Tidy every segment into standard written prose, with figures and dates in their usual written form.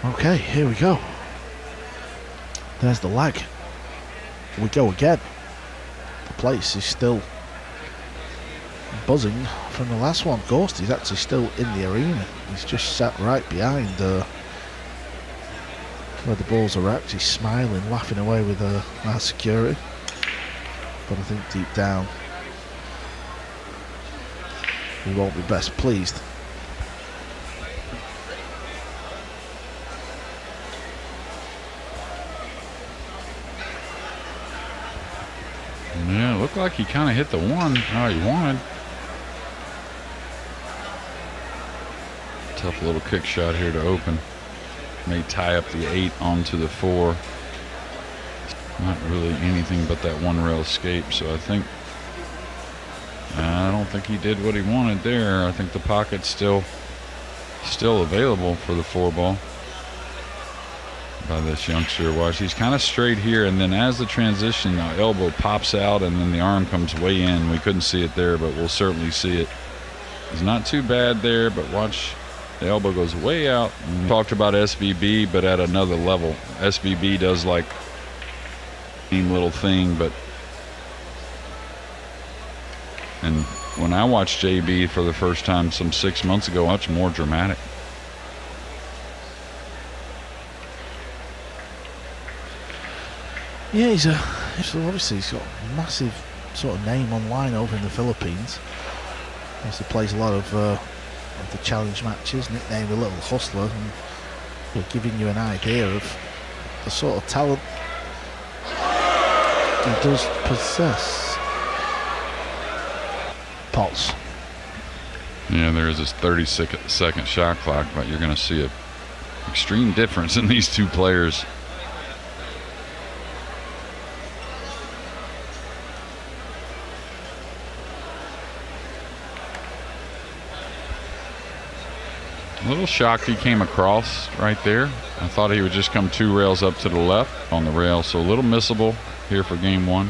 Okay, here we go. There's the lag. We go again. The place is still buzzing from the last one. Ghost is actually still in the arena. He's just sat right behind where the balls are actually smiling, laughing away with our security. But I think deep down he won't be best pleased. Yeah, it looked like he kind of hit the one how he wanted. Tough little kick shot here to open. May tie up the 8 onto the 4. Not really anything but that one rail escape, so I don't think he did what he wanted there. I think the pocket's still available for the 4 ball by this youngster. Watch, he's kind of straight here, and then as the transition, the elbow pops out and then the arm comes way in. We couldn't see it there, but we'll certainly see it. It's not too bad there, but watch, the elbow goes way out. We talked about SVB, but at another level. SVB does like same little thing, but and when I watched JB for the first time some 6 months ago, much more dramatic. Yeah, obviously he's got a massive sort of name online over in the Philippines. He also plays a lot of the challenge matches, nicknamed the Little Hustler, and giving you an idea of the sort of talent he does possess. Pots. Yeah, there is this 30-second shot clock, but you're going to see an extreme difference in these two players. A little shocked he came across right there. I thought he would just come 2 rails up to the left on the rail, so a little missable here for game 1.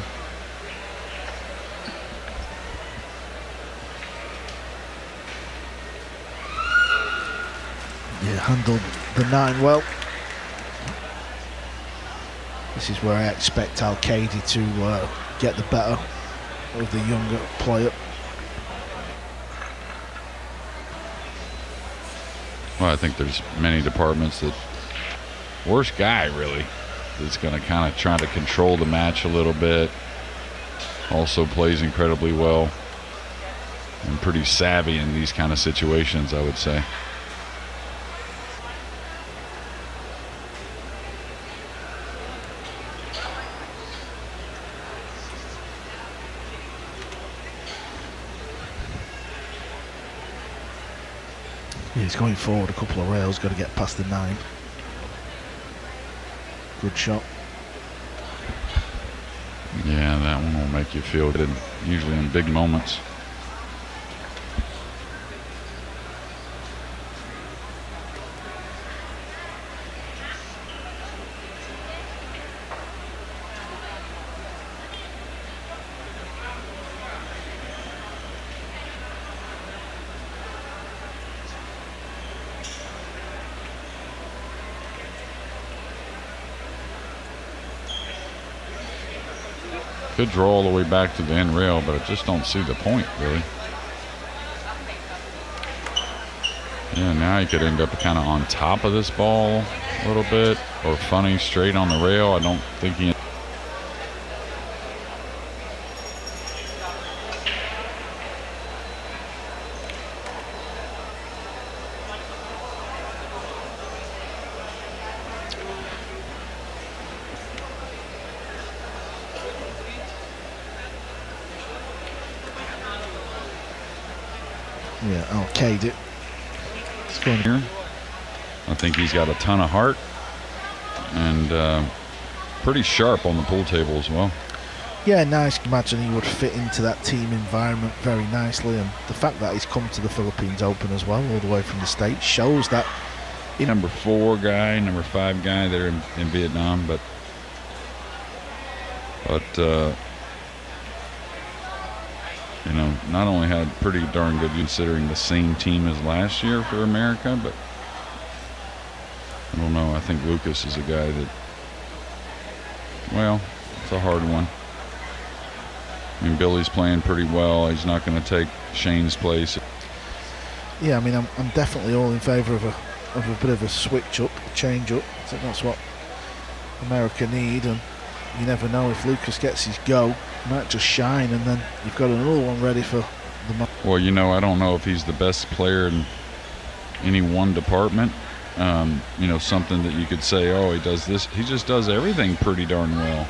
Yeah, handled the 9 well. This is where I expect Alcaide to get the better of the younger player. Well, I think there's many departments that worst guy really that's going to kind of try to control the match a little bit. Also plays incredibly well and pretty savvy in these kind of situations, I would say. Yeah, he's going forward a couple of rails, got to get past the 9. Good shot. Yeah, that one will make you feel good, usually in big moments. Could draw all the way back to the end rail, but I just don't see the point, really. Yeah, now he could end up kind of on top of this ball a little bit, or funny straight on the rail. I don't think he... Yeah, Alcaide it. It's going here. I think he's got a ton of heart and pretty sharp on the pool table as well. Yeah, nice. Imagine he would fit into that team environment very nicely, and the fact that he's come to the Philippines Open as well, all the way from the States, shows that. Number 4 guy, number 5 guy there in Vietnam, but you know, not only had pretty darn good considering the same team as last year for America, but I don't know. I think Lucas is a guy that, well, it's a hard one. I mean, Billy's playing pretty well. He's not going to take Shane's place. Yeah, I mean, I'm definitely all in favour of a bit of a switch up, a change up. I think that's what America need, and you never know if Lucas gets his go, he might just shine, and then you've got another one ready for the. Well, you know, I don't know if he's the best player in any one department. You know, something that you could say, oh, he does this. He just does everything pretty darn well.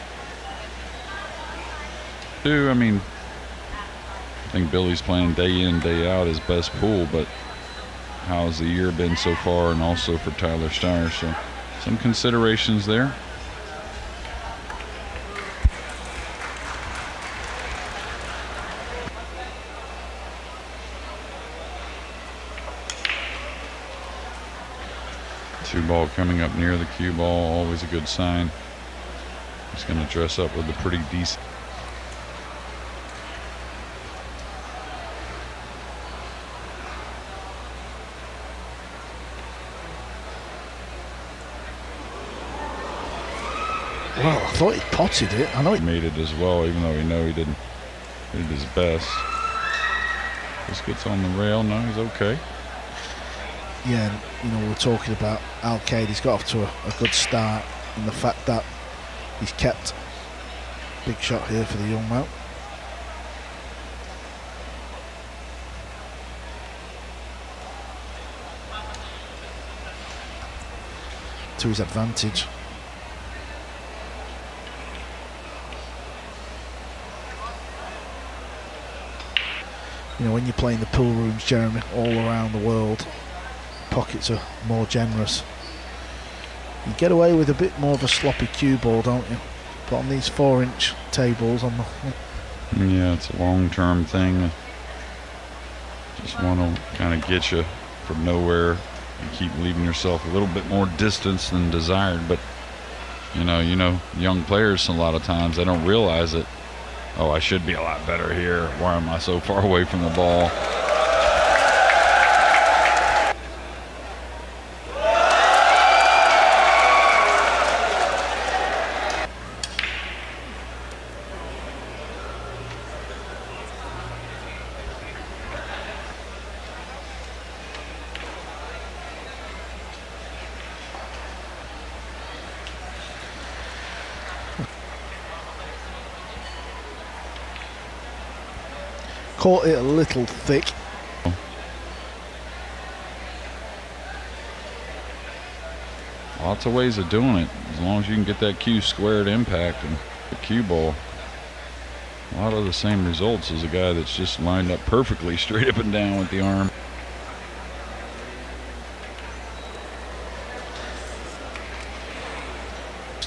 I mean, I think Billy's playing day in, day out his best pool, but how's the year been so far, and also for Tyler Steyer? So some considerations there. Two ball coming up near the cue ball, always a good sign. He's going to dress up with a pretty decent. Well, I thought he potted it. I know he made it as well, even though we know he did his best. Just gets on the rail. No, he's okay. Yeah, and, you know, we're talking about Alcaide. He's got off to a good start, and the fact that he's kept. Big shot here for the young man. To his advantage. You know, when you're playing the pool rooms, Jeremy, all around the world, pockets are more generous. You get away with a bit more of a sloppy cue ball, don't you? But on these 4-inch tables on the... Yeah, it's a long-term thing. Just want to kind of get you from nowhere. You keep leaving yourself a little bit more distance than desired, but you know, young players a lot of times they don't realize it. Oh, I should be a lot better here. Why am I so far away from the ball? Caught it a little thick. Lots of ways of doing it, as long as you can get that cue squared impact and the cue ball. A lot of the same results as a guy that's just lined up perfectly straight up and down with the arm.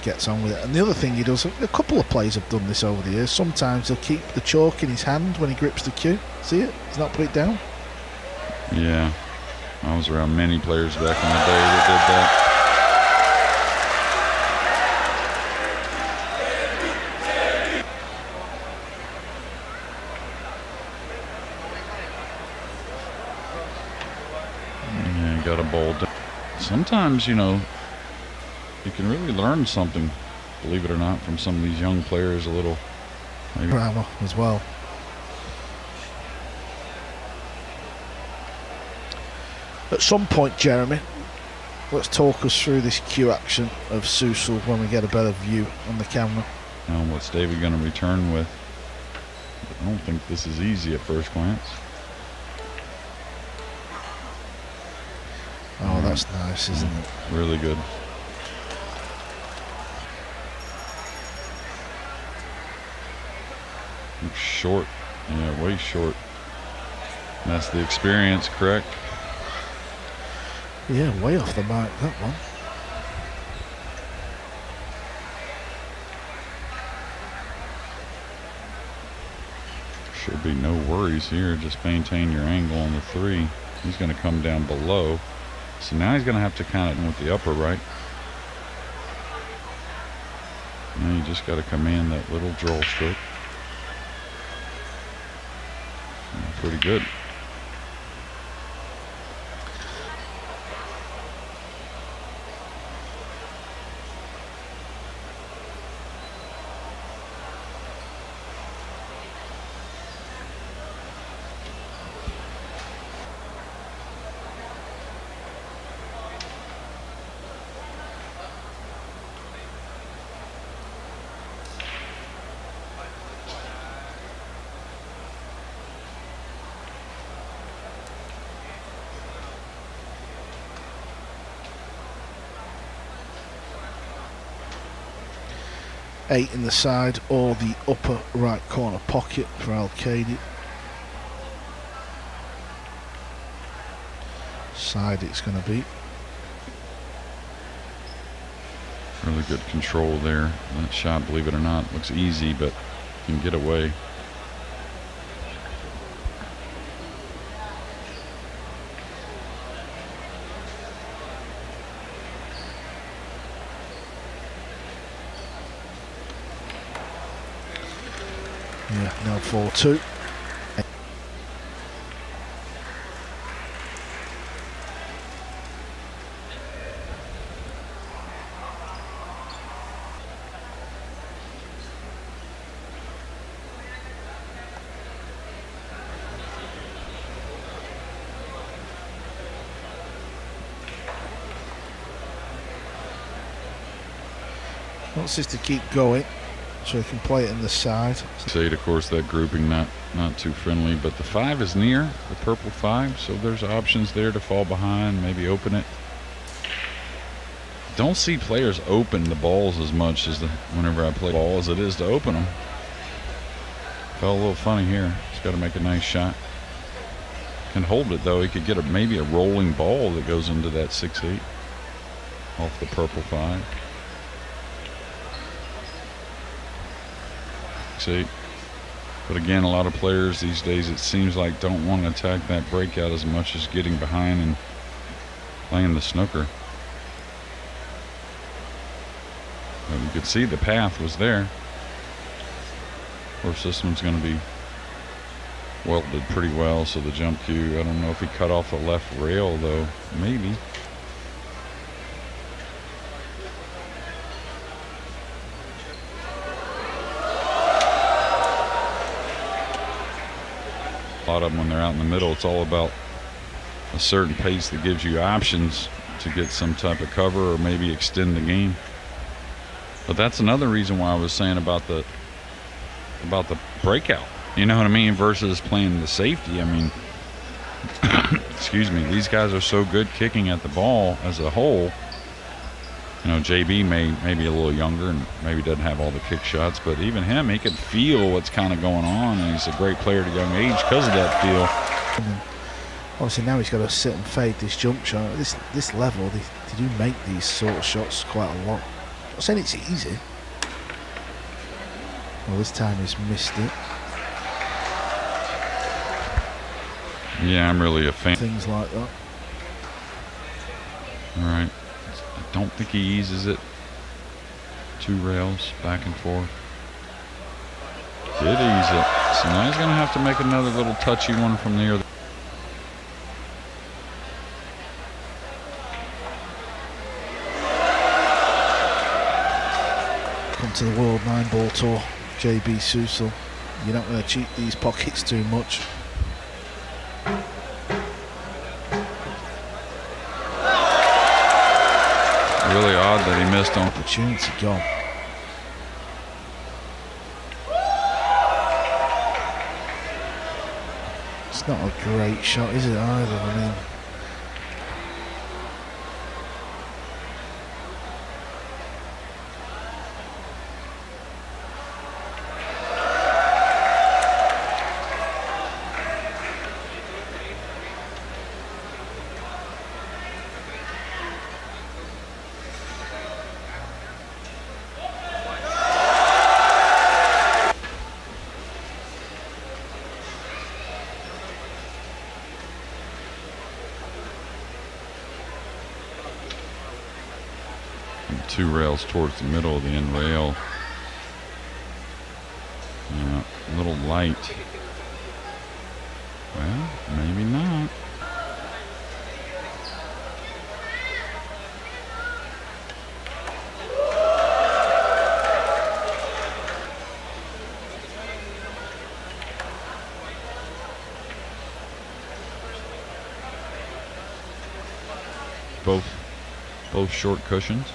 Gets on with it. And the other thing he does, a couple of players have done this over the years, sometimes he'll keep the chalk in his hand when he grips the cue. See it? He's not put it down. Yeah, I was around many players back in the day that did that. Yeah, got a bowl. Sometimes, you know, you can really learn something, believe it or not, from some of these young players. A little grammar as well. At some point, Jeremy, let's talk us through this cue action of Sucal when we get a better view on the camera. Now, what's David going to return with? I don't think this is easy at first glance. Oh, that's nice, isn't it? Really good. Short, yeah, way short. And that's the experience, correct? Yeah, way off the mark, that one. Should be no worries here. Just maintain your angle on the 3. He's going to come down below. So now he's going to have to kind of with the upper right. And you just got to command that little draw stroke. Pretty good. 8 in the side or the upper right corner pocket for Alcaide. Side it's going to be. Really good control there. That shot, believe it or not, looks easy, but can get away. Yeah, now 4-2. Wants this to keep going so he can play it in the side. 8, of course, that grouping not too friendly, but the 5 is near, the purple 5, so there's options there to fall behind, maybe open it. Don't see players open the balls as much as whenever I play ball as it is to open them. Felt a little funny here. He's got to make a nice shot. Can hold it though. He could get maybe a rolling ball that goes into that 6-8 off the purple 5. 6-8. But again, a lot of players these days, it seems like, don't want to attack that breakout as much as getting behind and playing the snooker. But you could see the path was there. Of course, this one's going to be welded pretty well, so the jump cue, I don't know if he cut off the left rail though, maybe. A lot of them, when they're out in the middle, it's all about a certain pace that gives you options to get some type of cover or maybe extend the game. But that's another reason why I was saying about the breakout, you know what I mean, versus playing the safety. I mean, excuse me, these guys are so good kicking at the ball as a whole. You know, Jaybee may be a little younger and maybe doesn't have all the kick shots, but even him, he could feel what's kind of going on, and he's a great player at a young age because of that feel. And obviously now he's got to sit and fade this jump shot. At this level, they do make these sort of shots quite a lot. I'm not saying it's easy. Well, this time he's missed it. Yeah, I'm really a fan. Things like that. All right. I don't think he eases it. 2 rails back and forth. Did ease it. So now he's going to have to make another little touchy one from there. Come to the World 9-Ball Tour, Jaybee Sucal. You're not going to cheat these pockets too much. Really odd that he missed on. Opportunity gone. It's not a great shot, is it, either? I mean, and 2 rails towards the middle of the end rail. A little light. Well, maybe not. Both short cushions.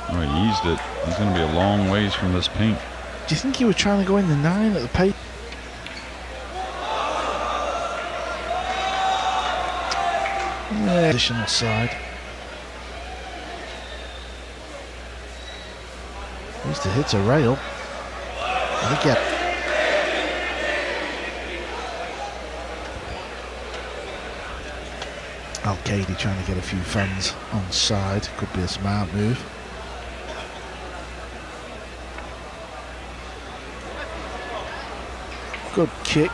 Oh, he eased it. He's going to be a long ways from this pink. do you think he was trying to go in the 9 at the pace? Yeah. Additional side. Needs to hit a rail. And again. Alcaide trying to get a few fans on side. Could be a smart move. Good kick.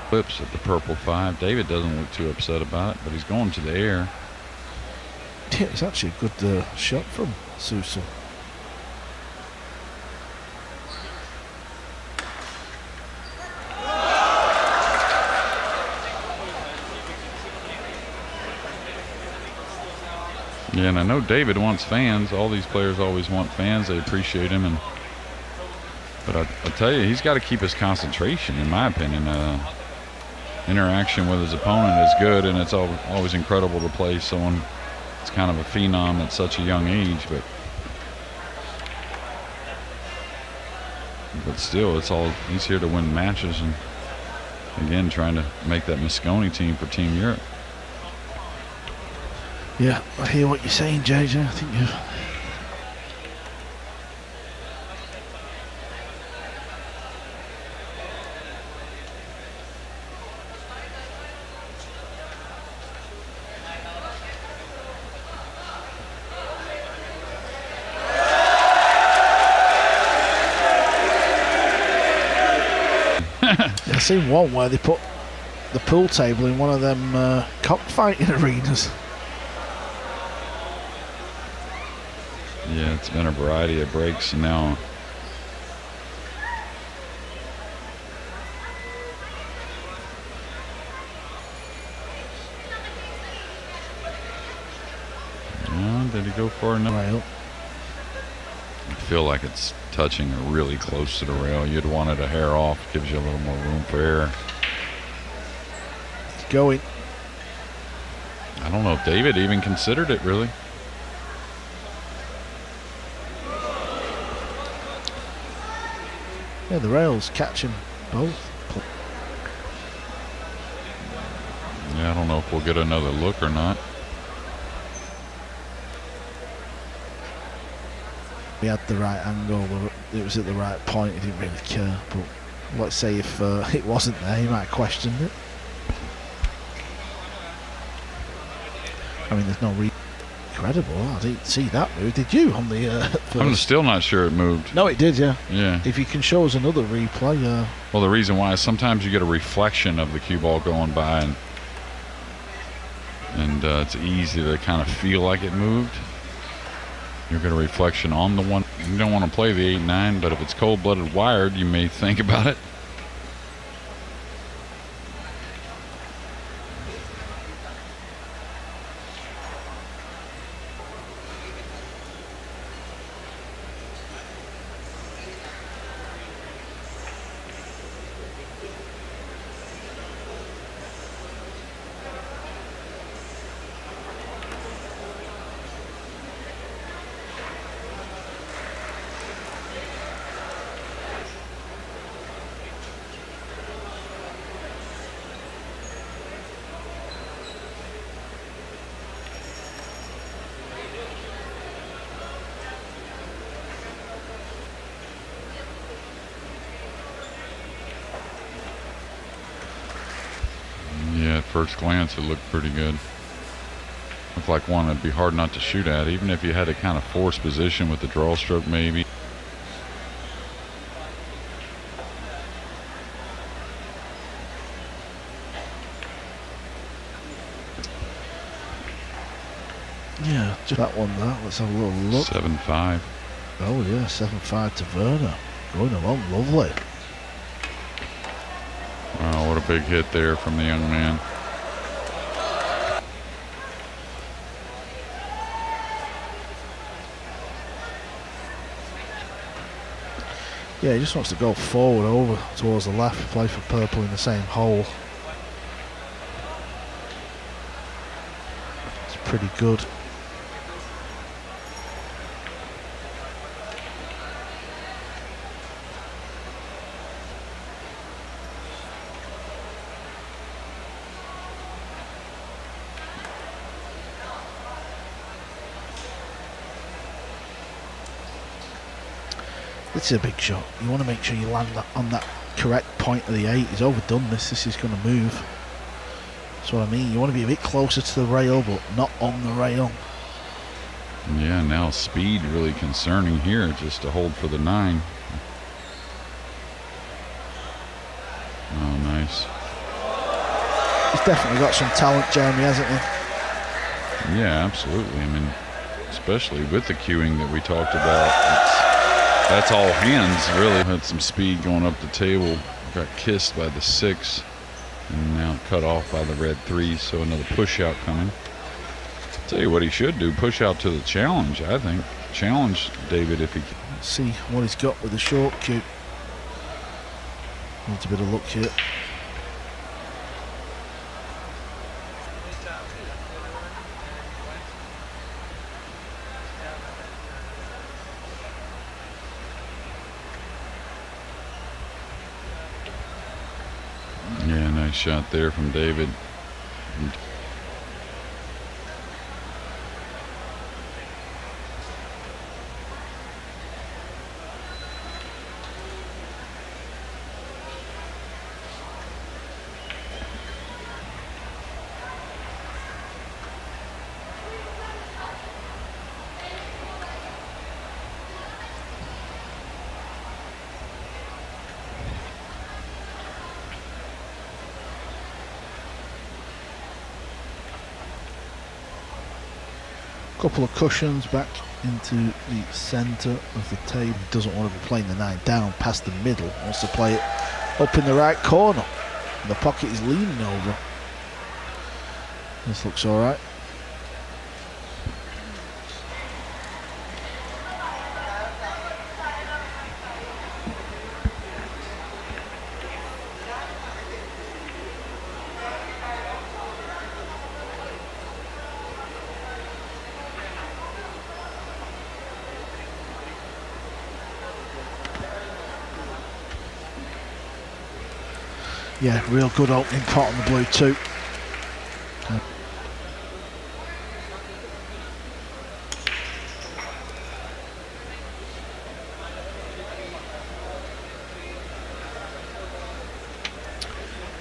Flips at the purple 5. David doesn't look too upset about it, but he's going to the air. Yeah, it's actually a good shot from Sucal. Yeah, and I know David wants fans. All these players always want fans. They appreciate him, but I tell you, he's got to keep his concentration. In my opinion, interaction with his opponent is good, and it's always incredible to play someone that's kind of a phenom at such a young age. But still, he's here to win matches, and again, trying to make that Mosconi team for Team Europe. Yeah, I hear what you're saying, JJ. I think you've... I've seen one where they put the pool table in one of them cockfighting arenas. Yeah, it's been a variety of breaks now. Did he go for another rail? I feel like it's touching or really close to the rail. You'd want it a hair off. Gives you a little more room for error. It's going. I don't know if David even considered it, really. Yeah, the rail's catching both. Yeah, I don't know if we'll get another look or not. He had the right angle, it was at the right point, he didn't really care. But let's say if it wasn't there, he might have questioned it. I mean, there's no incredible. I didn't see that move. Did you on the I'm still not sure it moved. No, it did, yeah. Yeah. If you can show us another replay. Well, the reason why is sometimes you get a reflection of the cue ball going by, and it's easy to kind of feel like it moved. You get a reflection on the one. You don't want to play the 8-9, but if it's cold-blooded wired, you may think about it. Yeah, at first glance, it looked pretty good. Looked like one that'd be hard not to shoot at, even if you had to kind of force position with the draw stroke, maybe. Yeah, just that one there. Let's have a little look. 7-5. Oh yeah, 7-5 to Werner. Going along lovely. Wow, what a big hit there from the young man. Yeah, he just wants to go forward over towards the left, play for purple in the same hole. It's pretty good. It's a big shot. You want to make sure you land that on that correct point of the 8. He's overdone this. This is going to move. That's what I mean. You want to be a bit closer to the rail, but not on the rail. Yeah, now speed really concerning here, just to hold for the 9. Oh, nice. He's definitely got some talent, Jeremy, hasn't he? Yeah, absolutely. I mean, especially with the queuing that we talked about. That's all hands, really. Had some speed going up the table. Got kissed by the 6. And now cut off by the red 3. So another push out coming. Tell you what he should do. Push out to the challenge, I think. Challenge David if he can. Let's see what he's got with the short cue. Needs a bit of luck here. Yeah, nice shot there from David. Couple of cushions back into the centre of the table. Doesn't want to be playing the 9 down past the middle. Wants to play it up in the right corner. And the pocket is leaning over. This looks all right. Yeah, real good opening pot on the blue too.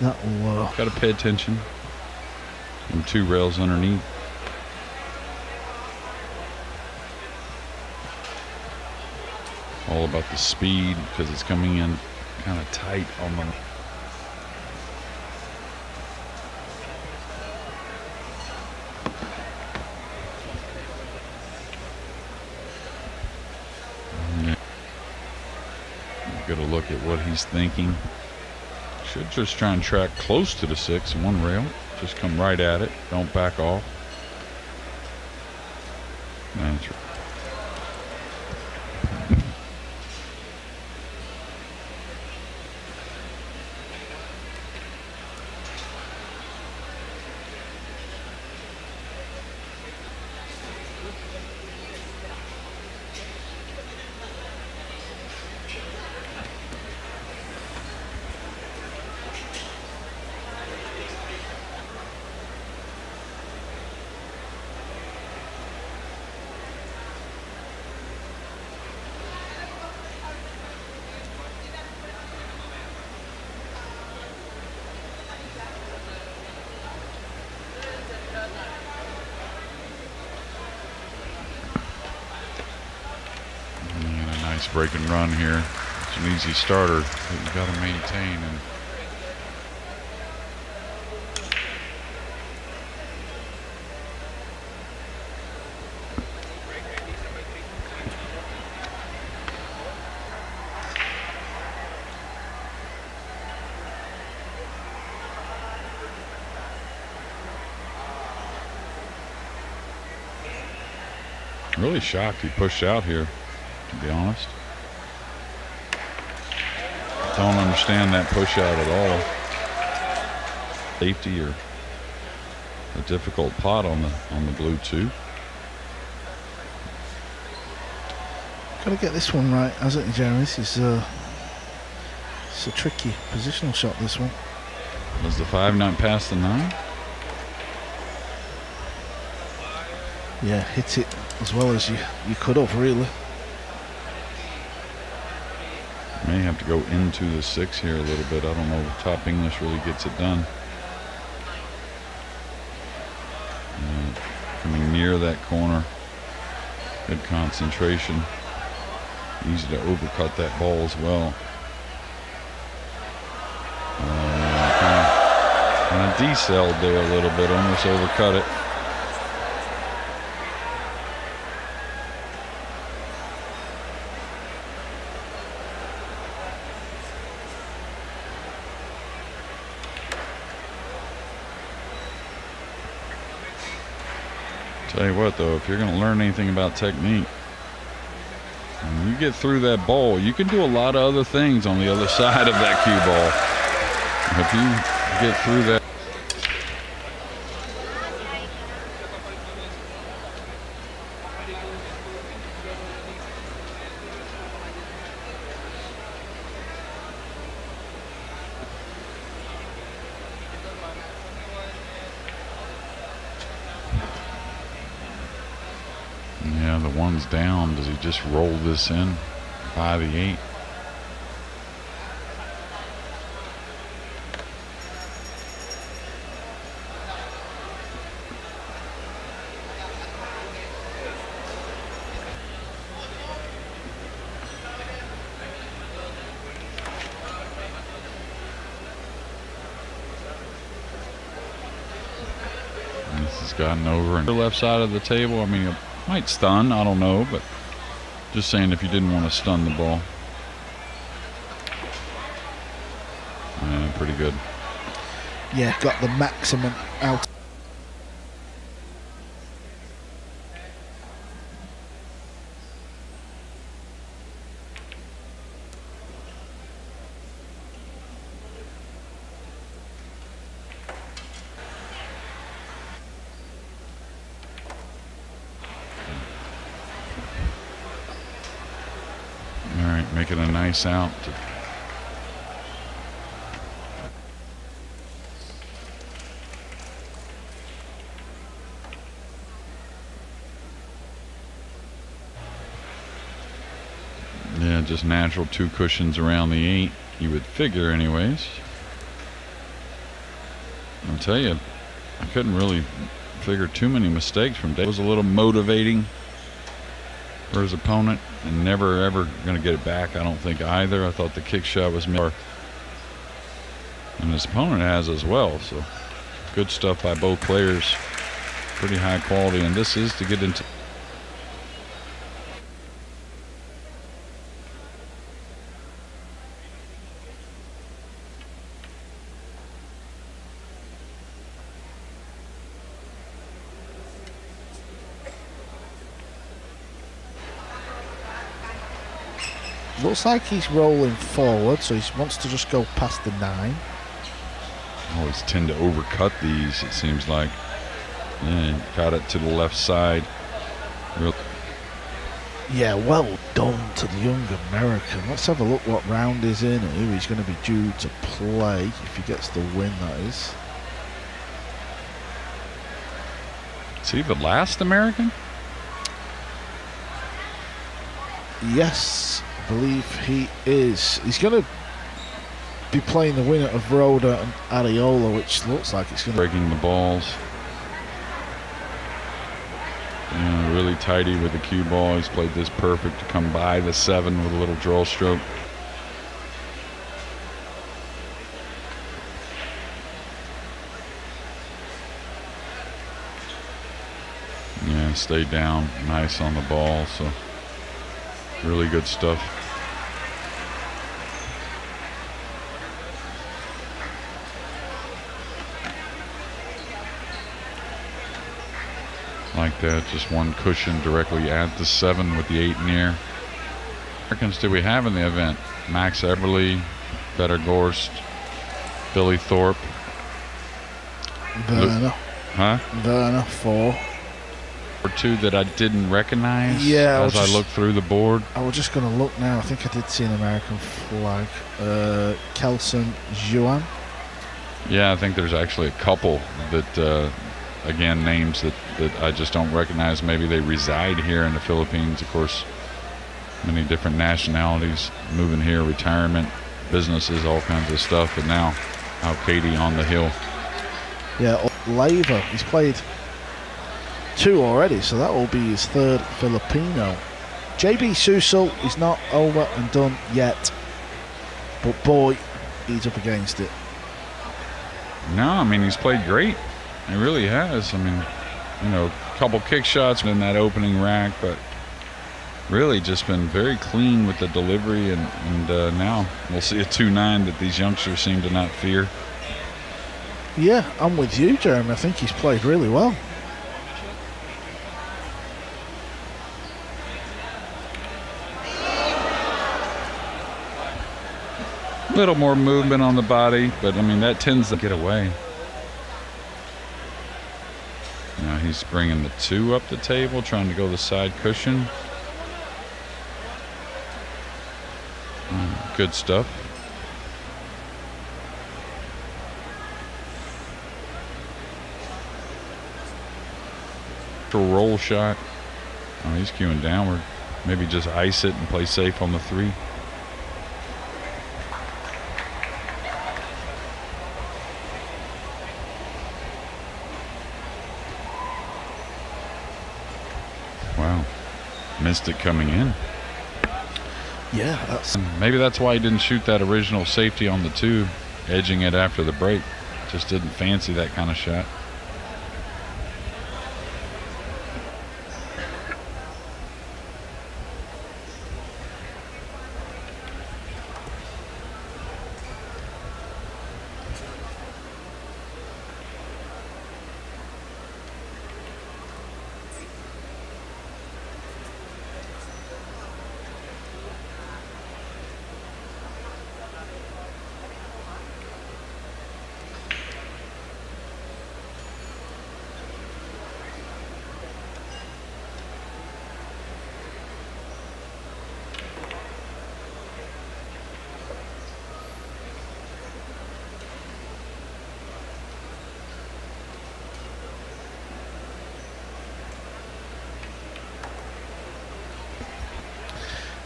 That will. Got to pay attention. And 2 rails underneath. All about the speed because it's coming in kind of tight on the. Got to look at what he's thinking. Should just try and track close to the 6 in 1 rail. Just come right at it. Don't back off. That's right. Nice break and run here. It's an easy starter that you got to maintain. And really shocked he pushed out here, to be honest. Don't understand that push out at all. Safety or a difficult pot on the blue 2. Got to get this one right, hasn't he, Jeremy? This is it's a tricky positional shot, this one. Does the 5 not pass the 9? Yeah, hit it as well as you could have, really. May have to go into the 6 here a little bit. I don't know if top English really gets it done. Coming near that corner. Good concentration. Easy to overcut that ball as well. Kind of decelled there a little bit, almost overcut it. Tell you what though, if you're going to learn anything about technique, when you get through that ball, you can do a lot of other things on the other side of that cue ball. If you get through that. Yeah, the one's down. Does he just roll this in by the 8? This has gotten over on the left side of the table. I mean, might stun, I don't know, but just saying if you didn't want to stun the ball. Pretty good. Yeah, got the maximum out. Making a nice out. Yeah, just natural 2 cushions around the 8, you would figure anyways. I'll tell you, I couldn't really figure too many mistakes from David. It was a little motivating for his opponent, and never ever going to get it back, I don't think either. I thought the kick shot was more, and his opponent has as well, so good stuff by both players. Pretty high quality, and this is to get into. Looks like he's rolling forward, so he wants to just go past the 9. Always tend to overcut these, it seems like. Yeah, got it to the left side. Yeah, well done to the young American. Let's have a look what round he's in and who he's going to be due to play, if he gets the win, that is. Is he the last American? Yes, I believe he is. He's going to be playing the winner of Roda and Areola, which looks like it's going to... Breaking the balls. Yeah, really tidy with the cue ball. He's played this perfect to come by the 7 with a little draw stroke. Yeah, stayed down nice on the ball, so really good stuff. Like that, just one cushion directly at the 7 with the 8 near. Americans do we have in the event? Max Eberly, Better Gorst, Billy Thorpe, Werner. Huh? Werner, 4. Or 2 that I didn't recognize. Yeah, as I looked through the board. I was just going to look now. I think I did see an American flag. Kelson Juan. Yeah, I think there's actually a couple that, again, names that I just don't recognize. Maybe they reside here in the Philippines. Of course, Many different nationalities moving here, retirement, businesses, all kinds of stuff. And now Alcaide on the hill. Yeah, Leyva, he's played 2 already, so that will be his 3rd Filipino. Jaybee Sucal is not over and done yet, but boy, he's up against it. No, I mean, he's played great. He really has. I mean, you know, a couple kick shots in that opening rack, but really just been very clean with the delivery. And now we'll see a 2-9 that these youngsters seem to not fear. Yeah, I'm with you, Jeremy. I think he's played really well. A little more movement on the body, but I mean, that tends to get away. Now he's bringing the 2 up the table, trying to go the side cushion. Good stuff. For roll shot. Oh, he's queuing downward. Maybe just ice it and play safe on the 3. Wow. Missed it coming in. Yeah, that's... Maybe that's why he didn't shoot that original safety on the 2, edging it after the break. Just didn't fancy that kind of shot.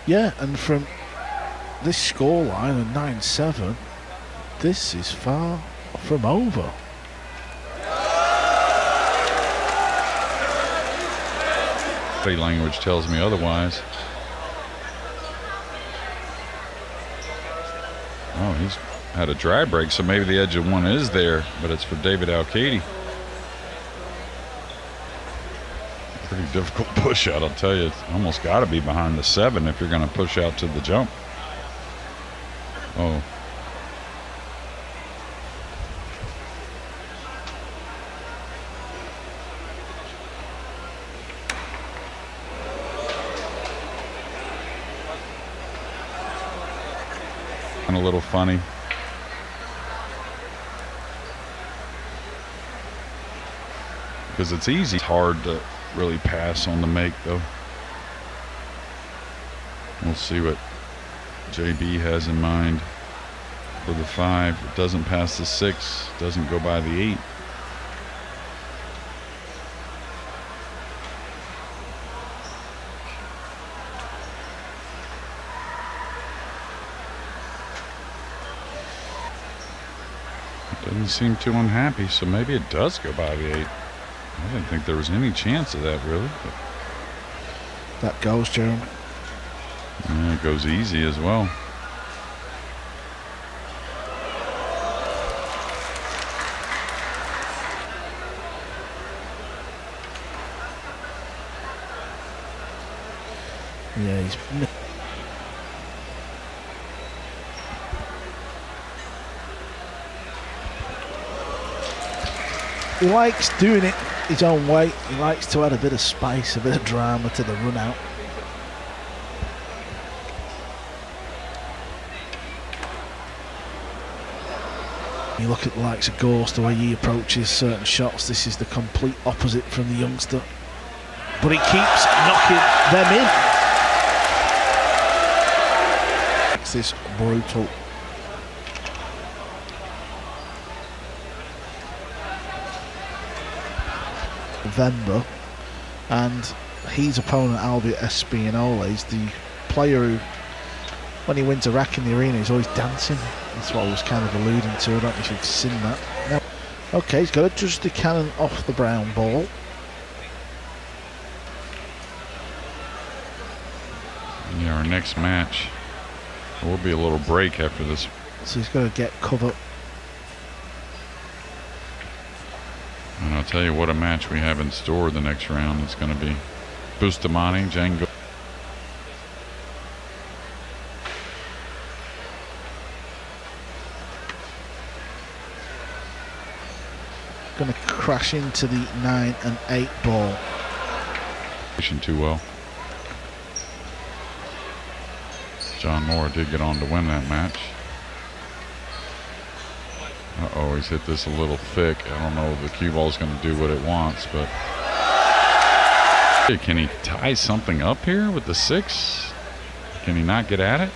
Yeah, and from this scoreline of 9-7, this is far from over. Body language tells me otherwise. Oh, he's had a dry break, so maybe the edge of 1 is there, but it's for David Alcaide. Pretty difficult push out, I'll tell you. It's almost got to be behind the 7 if you're going to push out to the jump. Oh. And a little funny. Because it's easy. It's hard to really pass on the make, though. We'll see what JB has in mind for the 5. It doesn't pass the 6, doesn't go by the 8. Doesn't seem too unhappy, so maybe it does go by the 8. I didn't think there was any chance of that, really. But that goes, Jeremy. yeah, it goes easy as well. Yeah, he's... He likes doing it his own way. He likes to add a bit of spice, a bit of drama to the run out. You look at the likes of Ghost, the way he approaches certain shots. This is the complete opposite from the youngster. But he keeps knocking them in. Makes this brutal. November, and his opponent Albert Espinola is the player who, when he wins a rack in the arena, he's always dancing. That's what I was kind of alluding to. I don't know if you've seen that. No. Okay, he's got to judge the cannon off the brown ball. Yeah, our next match will be a little break after this. So he's got to get cover. And I'll tell you what a match we have in store the next round. It's going to be Bustamante, Django. Going to crash into the 9 and 8 ball. Too well. John Moore did get on to win that match. Uh-oh, he's hit this a little thick. I don't know if the cue ball's going to do what it wants, but can he tie something up here with the 6? Can he not get at it?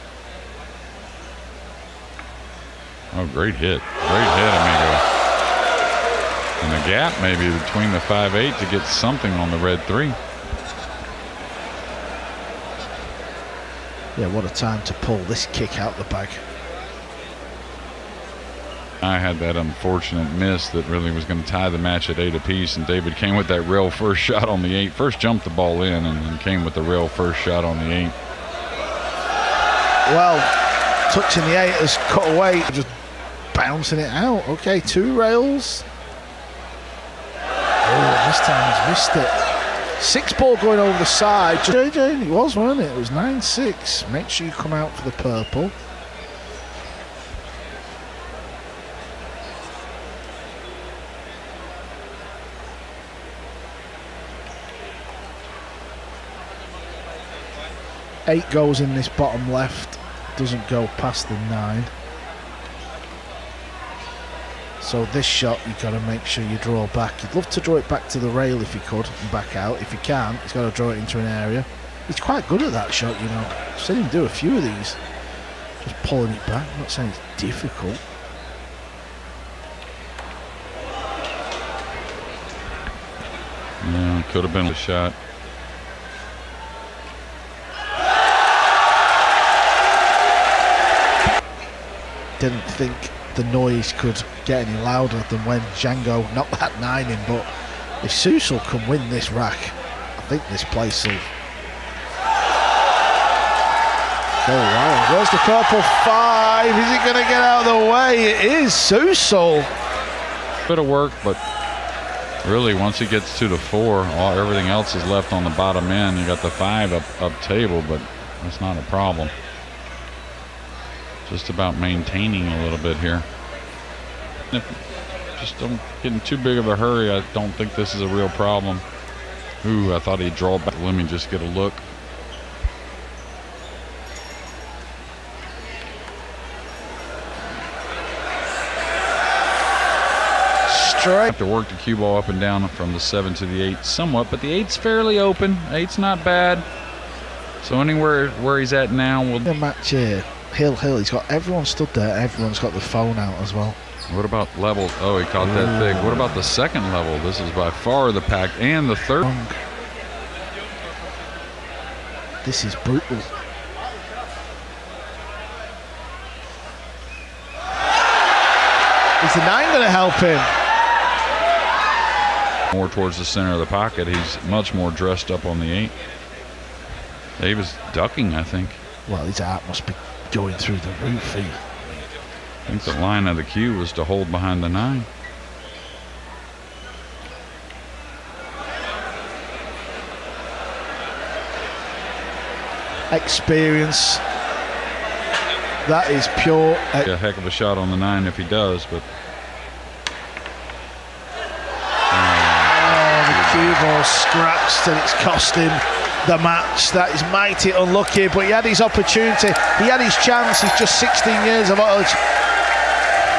Oh, great hit. Great hit, amigo. And the gap maybe between the 5-8 to get something on the red 3. Yeah, what a time to pull this kick out the bag. I had that unfortunate miss that really was going to tie the match at 8 apiece, and David came with that rail first shot on the 8. First jumped the ball in and then came with the rail first shot on the 8. Well, touching the 8 has cut away, just bouncing it out. Okay, 2 rails. Oh, this time he's missed it. 6 ball going over the side. JJ, it was, wasn't it? It was 9-6. Make sure you come out for the purple. Eight goes in this bottom left, doesn't go past the 9. So this shot, you've got to make sure you draw back. You'd love to draw it back to the rail if you could and back out. If you can't, he's got to draw it into an area. He's quite good at that shot, you know. I've seen him do a few of these, just pulling it back. I'm not saying it's difficult. Yeah, could have been a shot. Didn't think the noise could get any louder than when Django knocked that 9 in, but if Sucal can win this rack, I think this place will go wild. Where's the purple 5? Is he going to get out of the way? It is Sucal. Bit of work, but really once he gets to the 4, everything else is left on the bottom end. You got the 5 up table, but that's not a problem. Just about maintaining a little bit here. Just don't get in too big of a hurry. I don't think this is a real problem. Ooh, I thought he'd draw back. Let me just get a look. Straight. Have to work the cue ball up and down from the 7 to the 8 somewhat, but the 8's fairly open. 8's not bad. So anywhere where he's at now, we'll the match here. Hill, he's got everyone stood there. Everyone's got the phone out as well. What about levels? Oh, he caught that big. What about the second level? This is by far the pack, and the third. This is brutal. Is the 9 going to help him? More towards the center of the pocket. He's much more dressed up on the 8. He was ducking, I think. Well, his heart must be going through the roof here. I think the line of the cue was to hold behind the 9. Experience. That is pure. A heck of a shot on the 9 if he does, but. Oh, the cue ball scratched and it's cost him the match. That is mighty unlucky, but he had his opportunity. He had his chance. He's just 16 years of age.